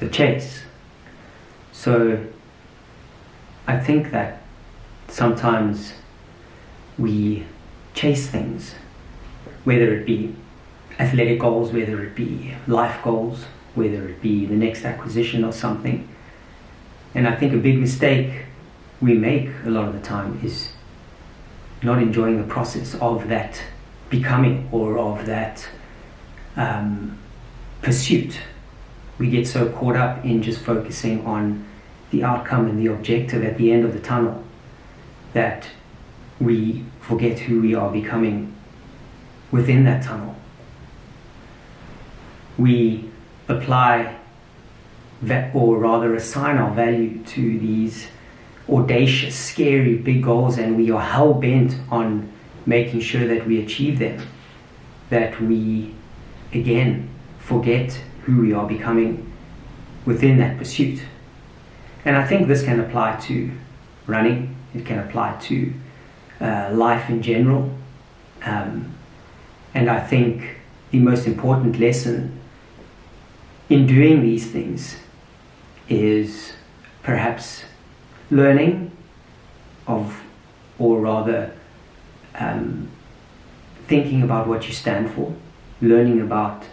the chase. So I think that sometimes we chase things, whether it be athletic goals, whether it be life goals, whether it be the next acquisition or something. And I think a big mistake we make a lot of the time is not enjoying the process of that becoming, or of that pursuit. We get so caught up in just focusing on the outcome and the objective at the end of the tunnel that we forget who we are becoming within that tunnel. We apply that, or rather assign our value to these audacious, scary, big goals, and we are hell-bent on making sure that we achieve them, that we again forget who we are becoming within that pursuit. And I think this can apply to running, it can apply to life in general, and I think the most important lesson in doing these things is perhaps learning of, or rather thinking about what you stand for, learning about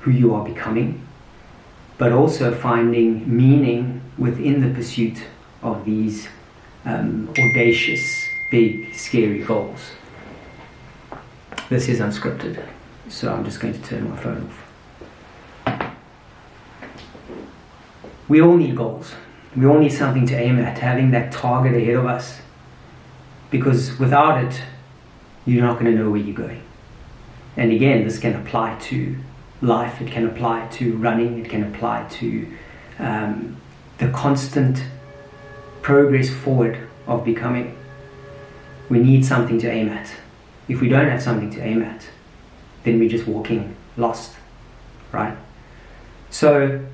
who you are becoming, but also finding meaning within the pursuit of these audacious, big, scary goals. This is unscripted, so I'm just going to turn my phone off. We all need goals. We all need something to aim at, having that target ahead of us. Because without it, you're not going to know where you're going. And again, this can apply to life, it can apply to running, it can apply to the constant progress forward of becoming. We need something to aim at. If we don't have something to aim at, then we're just walking lost, right? So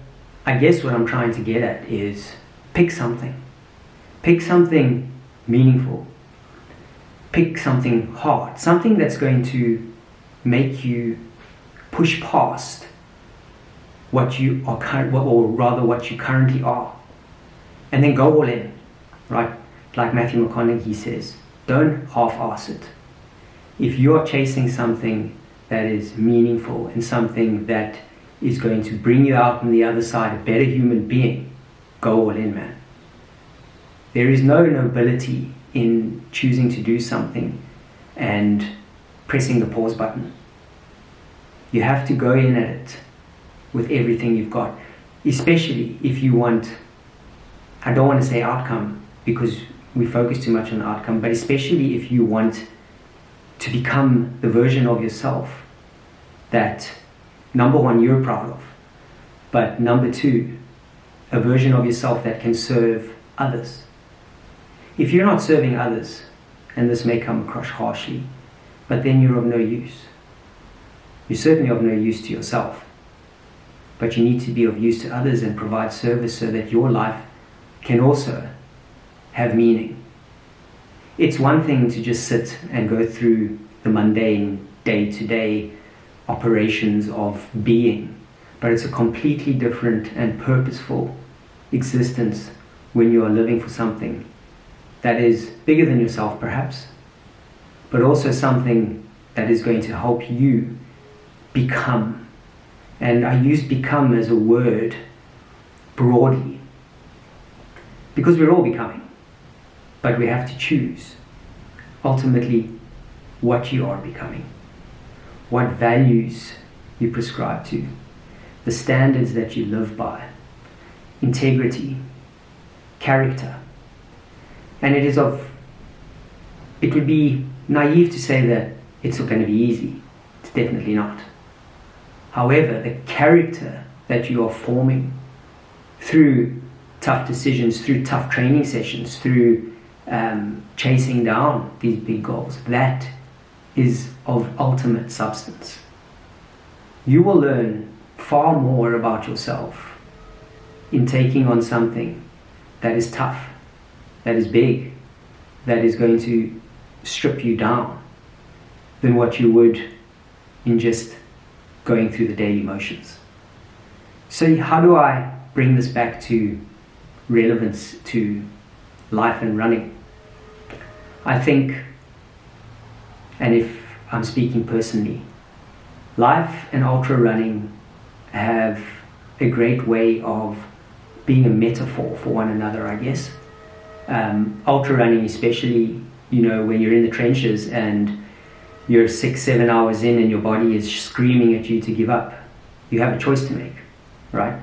I guess what I'm trying to get at is pick something. Pick something meaningful. Pick something hard. Something that's going to make you push past what you are or rather what you currently are. And then go all in, right? Like Matthew McConaughey says, don't half-ass it. If you are chasing something that is meaningful and something that is going to bring you out on the other side a better human being, go all in, man. There is no nobility in choosing to do something and pressing the pause button. You have to go in at it with everything you've got, especially if you want, I don't want to say outcome because we focus too much on the outcome, but especially if you want to become the version of yourself that, number one, you're proud of, but number two, a version of yourself that can serve others. If you're not serving others, and this may come across harshly, but then you're of no use. You're certainly of no use to yourself, but you need to be of use to others and provide service so that your life can also have meaning. It's one thing to just sit and go through the mundane day-to-day operations of being, but it's a completely different and purposeful existence when you are living for something that is bigger than yourself perhaps, but also something that is going to help you become. And I use become as a word broadly because we're all becoming, but we have to choose ultimately what you are becoming, what values you prescribe to, the standards that you live by, integrity, character. And it would be naive to say that it's going to be easy. It's definitely not. However, the character that you are forming through tough decisions, through tough training sessions, through chasing down these big goals, that is of ultimate substance. You will learn far more about yourself in taking on something that is tough, that is big, that is going to strip you down than what you would in just going through the daily motions. So how do I bring this back to relevance to life and running, I think, and if I'm speaking personally, life and ultra running have a great way of being a metaphor for one another, I guess. Ultra running especially, when you're in the trenches and you're 6-7 hours in and your body is screaming at you to give up, you have a choice to make, right?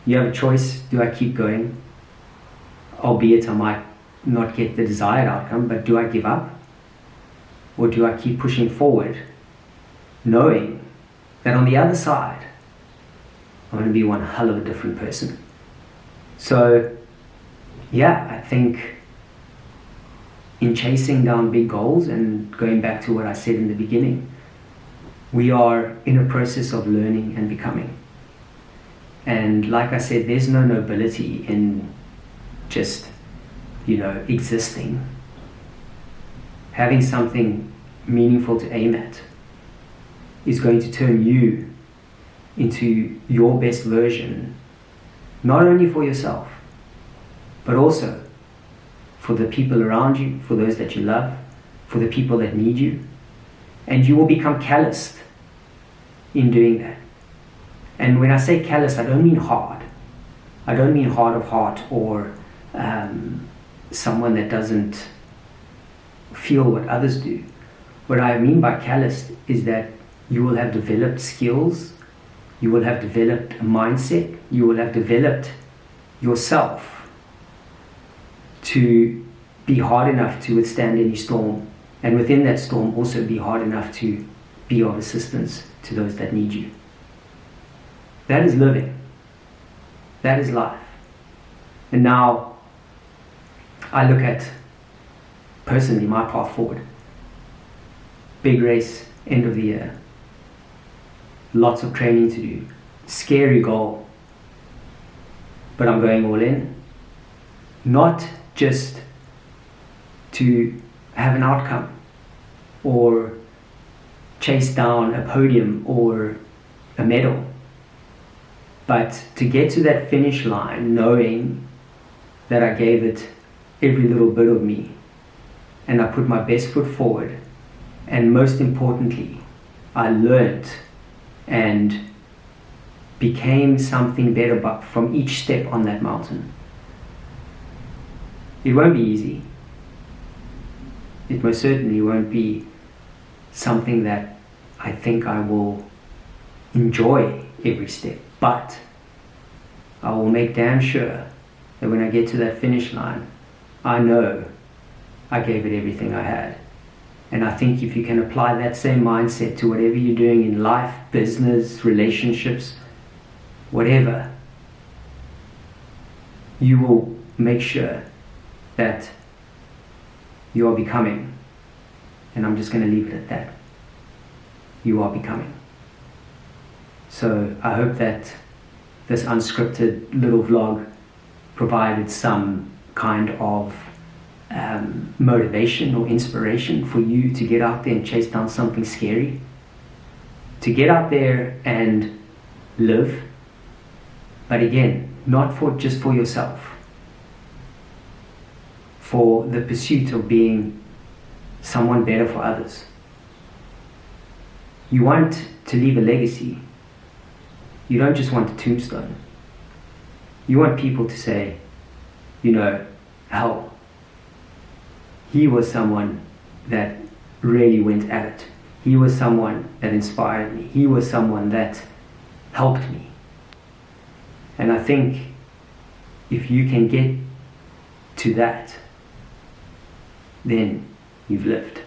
You have a choice. Do I keep going? Albeit I might not get the desired outcome, but do I give up? Or do I keep pushing forward, knowing that on the other side, I'm going to be one hell of a different person? So, yeah, I think in chasing down big goals, and going back to what I said in the beginning, we are in a process of learning and becoming. And like I said, there's no nobility in just, existing. Having something meaningful to aim at is going to turn you into your best version, not only for yourself, but also for the people around you, for those that you love, for the people that need you. And you will become calloused in doing that. And when I say callous, I don't mean hard. I don't mean hard of heart or someone that doesn't feel what others do. What I mean by calloused is that you will have developed skills, you will have developed a mindset, you will have developed yourself to be hard enough to withstand any storm, and within that storm also be hard enough to be of assistance to those that need you. That is living. That is life. And now I look at personally my path forward. Big race, end of the year. Lots of training to do. Scary goal. But I'm going all in. Not just to have an outcome or chase down a podium or a medal, but to get to that finish line knowing that I gave it every little bit of me and I put my best foot forward, and most importantly, I learned and became something better from each step on that mountain. It won't be easy. It most certainly won't be something that I think I will enjoy every step, but I will make damn sure that when I get to that finish line, I know I gave it everything I had. And I think if you can apply that same mindset to whatever you're doing in life, business, relationships, whatever, you will make sure that you are becoming. And I'm just going to leave it at that. You are becoming. So I hope that this unscripted little vlog provided some kind of motivation or inspiration for you to get out there and chase down something scary. To get out there and live. But again, not just for yourself. For the pursuit of being someone better for others. You want to leave a legacy. You don't just want a tombstone. You want people to say, hell, he was someone that really went at it. He was someone that inspired me. He was someone that helped me. And I think if you can get to that, then you've lived.